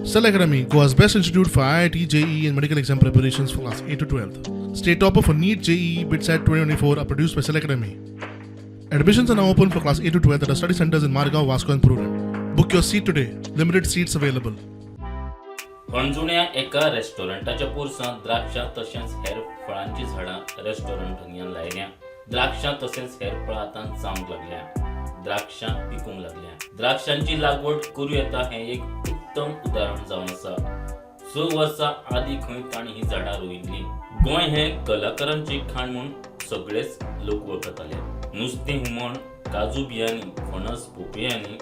Cell Academy, Goa's best institute for IIT, JEE and medical exam preparations for class 8 to 12th. State topper for NEET, JEE, BITSAT 2024 are produced by Cell Academy. Admissions are now open for class 8 to 12th at our study centers in Margao, Vasco and Pururem. Book your seat today. Limited seats available. पणजुण्या एका रेस्टॉरंटाच्या पोरसांत द्राक्षां तशेंच हेर फळांची झाडां रेस्टॉरंटांनी लायल्या. द्राक्षां तशेंच हेर फळां आतां जावंक लागल्या. द्राक्षां पिकूंक लागल्या. द्राक्षांची लागवड करूं येता हें एक उत्तम उदाहरण जावन आसा. 6 वर्सां आदीं खंय तांणी ही झाडां रोयिल्लीं. गोंय हें कलाकारांची खाण म्हूण सगळेच लोक वळखताले. नुस्तें हुमण, काजू बियांनी, फणस, पोपयांनी,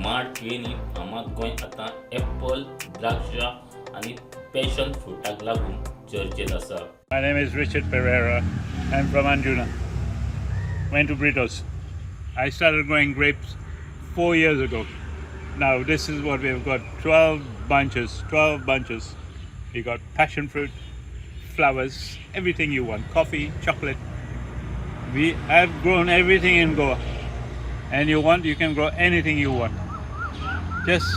माड, केळींनी फामाद गोंय आतां एप्पल, द्राक्षां आणि पॅशन फ्रुटाक लागून चर्चेत आसा. My name is Richard Pereira. I'm from Anjuna. Went to Britos. I started growing grapes 4 years ago. Now this is what we've got: 12 bunches. We got passion fruit, flowers, everything you want, coffee, chocolate. We have grown everything in Goa. And you can grow anything you want. Just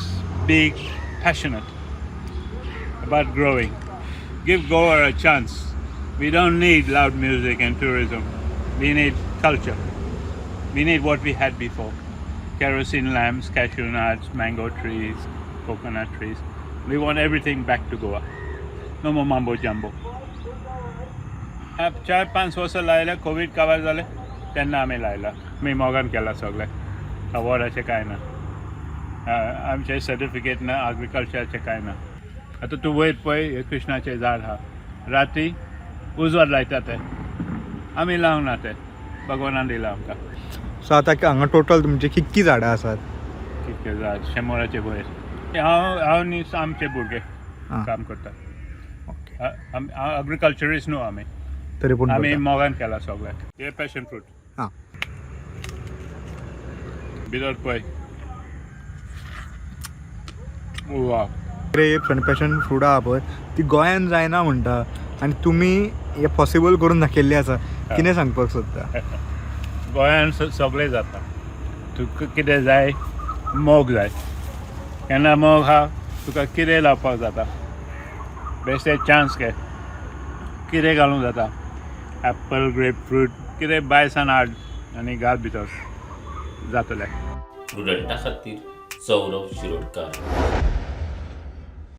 be passionate about growing. Give Goa a chance. We don't need loud music and tourism. We need culture. We need what we had before. Kerosene lamps, cashew nuts, mango trees, coconut trees. We want everything back to Goa. No more mambo jumbo. 4-5 वर्ष लायला. Covid cover झाले तेन्ना आमी लायला. मी मोगान केला सगळे. अवॉर्डाचे काय ना. आमचे सर्टिफिकेट ना, एग्रीकल्चरचे काय ना. आता तू वयर पळय, हे कृष्णाचे झाड हा. रात्री उजवाड लायतात ते आमी लावंक ना. ते भगवानान दिला आमकां. सो आतां हांगा टोटल तुमचे कितकी झाडां आसात? कितके झाड 100चे वयर. हांव न्ही आमचे भुरगे काम करतात. एग्रीकल्चरिस्ट न्हू आमी. तरी पूण आमी मोगान केला सगळें. हे पॅशन फ्रूट. हां. भितर पळय. वाव. ग्रेप्स आनी पॅशन फ्रूट आहा पळय ती गोंयान जायना म्हणटा आनी तुमी हे पॉसिबल करून दाखयल्लें आसा. कितें सांगपाक सोदता? गोंयान सगळें जाता. तुका कितें जाय, मोग जाय. केन्ना मोग हा तुका कितें लावपाक जाता. बेश्टे चान्स घे. कितें घालूंक जाता. एप्पल, ग्रेप फ्रूट कितें बायसान हाड आनी घाल भितर. जातलें. स्टुडंटा खातीर सौरव शिरोडकार.